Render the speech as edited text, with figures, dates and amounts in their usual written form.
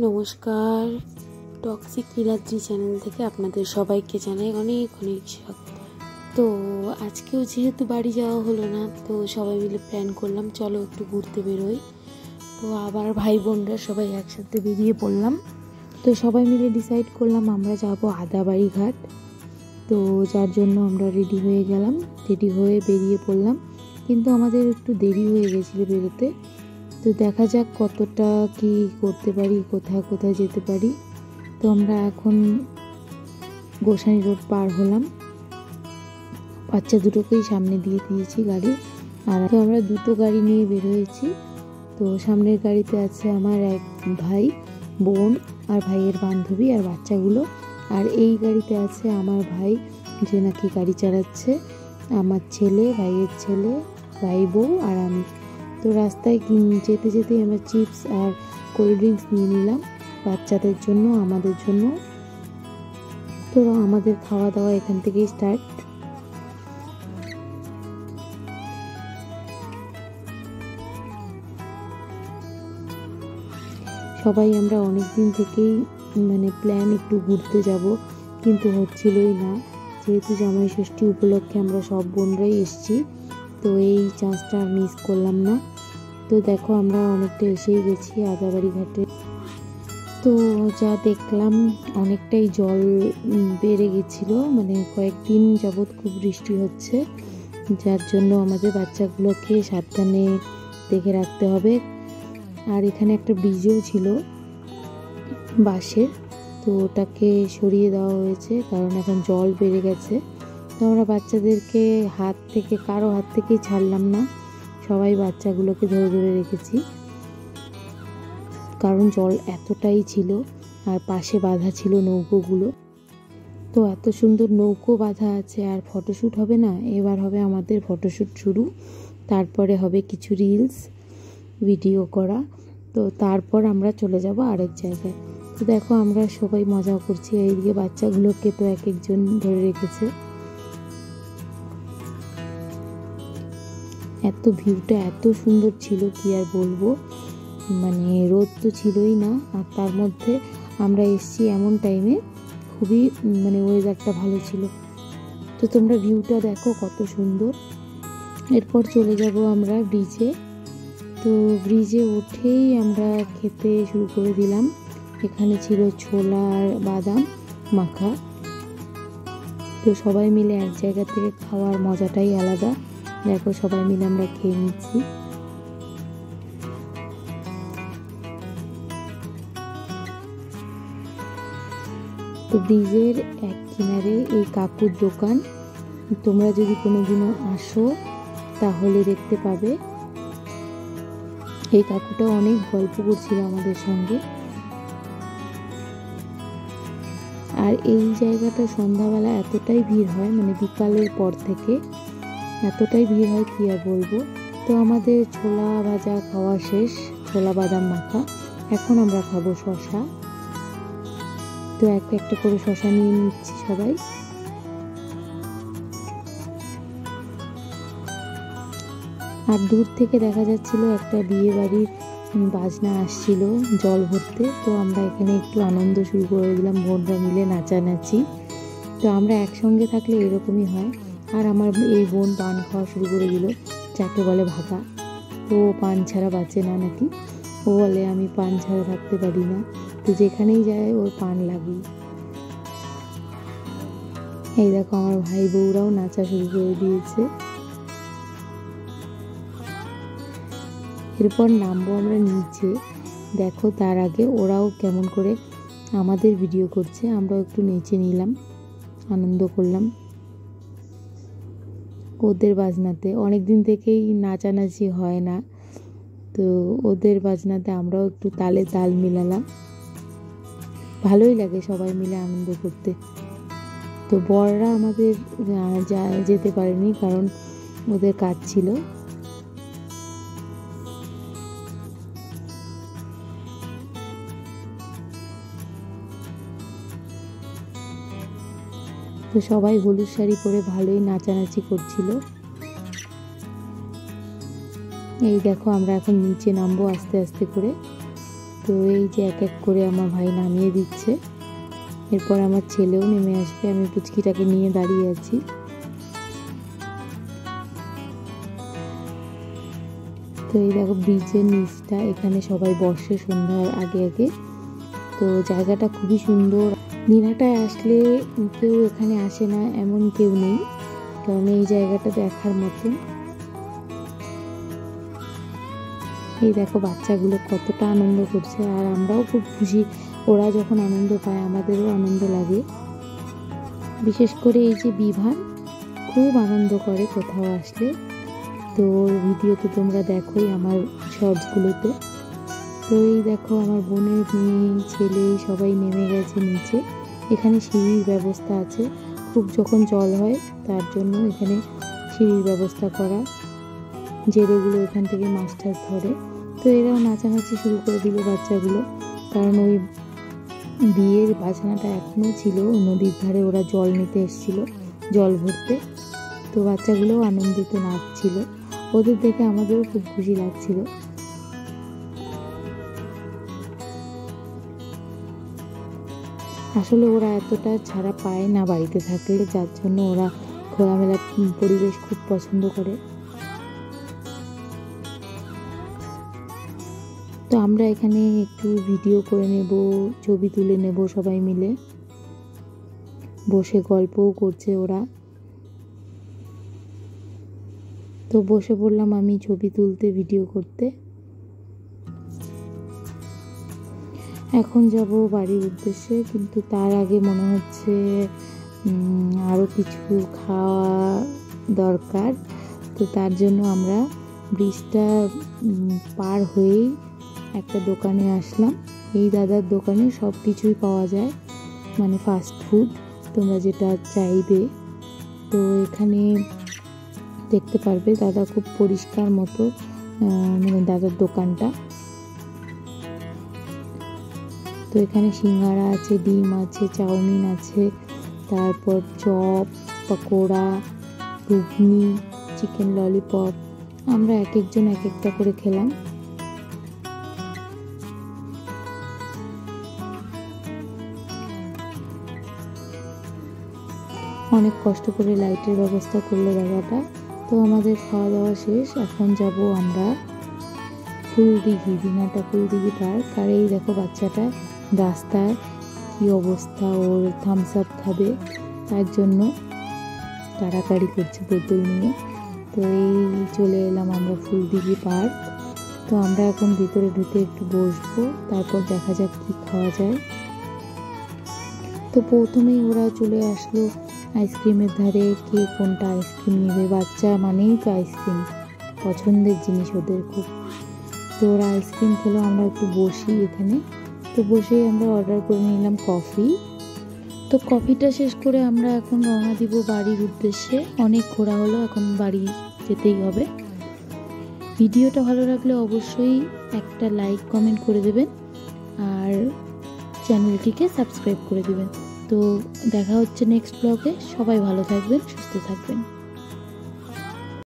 নমস্কার, toxic Niladri channel থেকে আপনাদের সবাইকে জানাই অনেক অনেক স্বাগত। তো আজকেও যেহেতু বাড়ি যাওয়া হলো না, তো সবাই মিলে প্ল্যান করলাম চলো একটু ঘুরতে বেরোই। তো আবার ভাই বোনরা সবাই একসাথে বেরিয়ে পড়লাম। তো সবাই মিলে ডিসাইড করলাম আমরা যাব আদাবাড়ি ঘাট। তো যার জন্য আমরা রেডি হয়ে গেলাম, রেডি হয়ে বেরিয়ে পড়লাম। কিন্তু আমাদের একটু দেরি হয়ে গেছিলো বেরোতে। তো দেখা যাক কতটা কি করতে পারি, কোথায় কোথায় যেতে পারি। তো আমরা এখন গোসানি রোড পার হলাম, বাচ্চা দুটোকেই সামনে দিয়ে দিয়েছি গাড়ি। আর তো আমরা দুটো গাড়ি নিয়ে বের হয়েছি। তো সামনের গাড়িতে আছে আমার এক ভাই, বোন আর ভাইয়ের বান্ধবী আর বাচ্চাগুলো। আর এই গাড়িতে আছে আমার ভাই, যে নাকি গাড়ি চালাচ্ছে, আমার ছেলে, ভাইয়ের ছেলে, ভাই বউ আর আমি। তো রাস্তায় যেতে যেতে আমরা চিপস আর কোল্ড ড্রিঙ্কস নিয়ে নিলাম বাচ্চাদের জন্য, আমাদের জন্য। তো আমাদের খাওয়া দাওয়া এখান থেকেই স্টার্ট। সবাই আমরা অনেক দিন থেকেই প্ল্যান একটু ঘুরতে যাব, কিন্তু হচ্ছিলই না। যেহেতু জামাই ষষ্ঠী উপলক্ষে আমরা সব বোনরাই এসেছি, তো এই চান্সটা মিস করলাম না। তো দেখো আমরা অনেকটা এসেই গেছি আদাবাড়ি ঘাটে। তো যা দেখলাম অনেকটাই জল বেড়ে গেছিলো, কয়েকদিন যাবৎ খুব বৃষ্টি হচ্ছে, যার জন্য আমাদের বাচ্চাগুলোকে সাবধানে দেখে রাখতে হবে। আর এখানে একটা ব্রিজও ছিল বাঁশের, তো ওটাকে সরিয়ে দেওয়া হয়েছে কারণ এখন জল বেড়ে গেছে। তো আমরা বাচ্চাদেরকে কারো হাত থেকেই ছাড়লাম না, সবাই বাচ্চাগুলোকে ধরে ধরে রেখেছি, কারণ জল এতটাই ছিল। আর পাশে বাঁধা ছিল নৌকোগুলো। তো এত সুন্দর নৌকো বাঁধা আছে, আর ফটোশ্যুট হবে না, এবার হবে আমাদের ফটোশ্যুট শুরু। তারপরে হবে কিছু রিলস ভিডিও করা। তো তারপর আমরা চলে যাব আরেক জায়গায়। তো দেখো আমরা সবাই মজা করছি, এইদিকে বাচ্চাগুলোকে তো এক একজন ধরে রেখেছে। এত ভিউটা এত সুন্দর ছিল কি আর বলবো, রোদ তো ছিলই না, আর তার মধ্যে আমরা এসেছি এমন টাইমে, খুবই ওয়েদারটা ভালো ছিল। তো তোমরা ভিউটা দেখো কত সুন্দর। এরপর চলে যাব আমরা ব্রিজে। তো ব্রিজে উঠেই আমরা খেতে শুরু করে দিলাম। এখানে ছিল ছোলা আর বাদাম মাখা। তো সবাই মিলে এক জায়গা থেকে খাওয়ার মজাটাই আলাদা। দেখো সবাই মিলে আমরা খেয়ে নিচ্ছি। তো ব্রিজের এক কিনারে এই কাকুর দোকান, তোমরা যদি কোনোদিনও আসো তাহলে দেখতে পাবে। এই কাকুটা অনেক গল্প করছিল আমাদের সঙ্গে। আর এই জায়গাটা সন্ধ্যাবেলা এতটাই ভিড় হয়, বিকালের পর থেকে এতটাই ভিড় হয় কি আর বলবো। তো আমাদের ছোলা ভাজা খাওয়া শেষ, ছোলা বাদাম মাখা। এখন আমরা খাবো শশা। তো একটা একটা করে শশা নিয়ে নিচ্ছি সবাই। আর দূর থেকে দেখা যাচ্ছিল একটা বিয়ে বাড়ির বাজনা আসছিল জল ভরতে। তো আমরা এখানে একটু আনন্দ শুরু করে দিলাম, বোনরা মিলে নাচানাচি। তো আমরা একসঙ্গে থাকলে এরকমই হয়। আর আমার এই বোন পান খাওয়া শুরু করে দিল, যাকে বলে ভাগা। ও পান ছাড়া বাঁচে না নাকি, ও বলে আমি পান ছাড়া থাকতে পারি না। তো যেখানেই যায় ওর পান লাগি। এই দেখো আমার ভাই বউরাও নাচা শুরু করে দিয়েছে। এরপর নামবো আমরা নিচে। দেখো তার আগে ওরাও কেমন করে আমাদের ভিডিও করছে, আমরাও একটু নেচে নিলাম, আনন্দ করলাম ওদের বাজনাতে। অনেক দিন থেকেই নাচানাচি হয় না, তো ওদের বাজনাতে আমরাও একটু তালে তাল মিলালাম। ভালোই লাগে সবাই মিলে আনন্দ করতে। তো বড়রা আমাদের যেতে পারেনি, কারণ ওদের কাজ ছিল। তো সবাই হলুদ শাড়ি পরে ভালোই নাচানাচি করছিল। এই দেখো আমরা এখন নিচে নামবো আস্তে আস্তে করে। তো এই যে এক এক করে আমার ভাই নামিয়ে দিচ্ছে, এরপর আমার ছেলেও নেমে আসবে। আমি পুচকিটাকে নিয়ে দাঁড়িয়ে আছি। তো এই দেখো ব্রিজের নিচটা, এখানে সবাই বসে সন্ধ্যার আগে আগে। তো জায়গাটা খুবই সুন্দর। দিনহাটায় আসলে কেউ এখানে আসে না এমন কেউ নেই, কারণ এই জায়গাটা দেখার মতন। এই দেখো বাচ্চাগুলো কতটা আনন্দ করছে, আর আমরাও খুব খুশি। ওরা যখন আনন্দ পায় আমাদেরও আনন্দ লাগে। বিশেষ করে এই যে বিভান খুব আনন্দ করে কোথাও আসলে। তো ভিডিও তো তোমরা দেখোই আমার শর্টসগুলোতে। তো এই দেখো আমার বোনের মেয়ে ছেলে সবাই নেমে গেছে নিচে। এখানে সিঁড়ির ব্যবস্থা আছে, খুব যখন জল হয় তার জন্য এখানে সিঁড়ির ব্যবস্থা করা। জেলেগুলো এখান থেকে মাছ টাছ ধরে। তো এরাও নাচানাচি শুরু করে দিল বাচ্চাগুলো, কারণ ওই বিয়ের বাজনাটা এখনও ছিল। নদীর ধারে ওরা জল নিতে এসেছিল, জল ভরতে। তো বাচ্চাগুলোও আনন্দিত নাচছিল, ওদের দেখে আমাদেরও খুব খুশি লাগছিল। আসলে ওরা এতটা ছাড়া পায় না বাড়িতে থাকলে, যার জন্য ওরা খোলামেলা পরিবেশ খুব পছন্দ করে। তো আমরা এখানে একটু ভিডিও করে নেব, ছবি তুলে নেব সবাই মিলে। বসে গল্পও করছে ওরা। তো বসে পড়লাম আমি ছবি তুলতে, ভিডিও করতে। এখন যাব বাড়ির উদ্দেশ্যে, কিন্তু তার আগে মনে হচ্ছে আরও কিছু খাওয়া দরকার। তো তার জন্য আমরা ব্রিজটা পার হয়েই একটা দোকানে আসলাম। এই দাদার দোকানে সব কিছুই পাওয়া যায়, মানে ফাস্ট ফুড তোমরা যেটা চাইবে। তো এখানে দেখতে পারবে দাদা খুব পরিষ্কার মতো, মানে দাদার দোকানটা। তো এখানে সিঙ্গারা আছে, ডিম আছে, চাউমিন আছে, তারপর চপ, পকোড়া, ঘুগনি, চিকেন ললিপপ। আমরা এক একজন এক একটা করে খেলাম। অনেক কষ্ট করে লাইটের ব্যবস্থা করলো দাদাটা। তো আমাদের খাওয়া দাওয়া শেষ, এখন যাব আমরা ফুলদিঘি, দিনহাটা ফুলদিঘি পার্ক। আর এই দেখো বাচ্চাটা রাস্তায় কি অবস্থা, ওর থামস আপ খাবে, তার জন্য তাড়াতাড়ি করছে বোতল নিয়ে। তো এই চলে এলাম আমরা ফুলদিঘি পার্ক। তো আমরা এখন ভিতরে ঢুকে একটু বসবো, তারপর দেখা যাক কি খাওয়া যায়। তো প্রথমেই ওরা চলে আসলো আইসক্রিমের ধারে, কে কোনটা আইসক্রিম নেবে। বাচ্চা মানেই তো আইসক্রিম, পছন্দের জিনিস ওদের খুব। তো ওরা আইসক্রিম খেলো, আমরা একটু বসি এখানে। তো বসেই আমরা অর্ডার করে নিলাম কফি। তো কফিটা শেষ করে আমরা এখন রওনা দিব বাড়ির উদ্দেশ্যে। অনেক ঘোরা হলো, এখন বাড়ি যেতেই হবে। ভিডিওটা ভালো লাগলে অবশ্যই একটা লাইক কমেন্ট করে দেবেন, আর চ্যানেলটিকে সাবস্ক্রাইব করে দেবেন। তো দেখা হচ্ছে নেক্সট ব্লগে। সবাই ভালো থাকবেন, সুস্থ থাকবেন।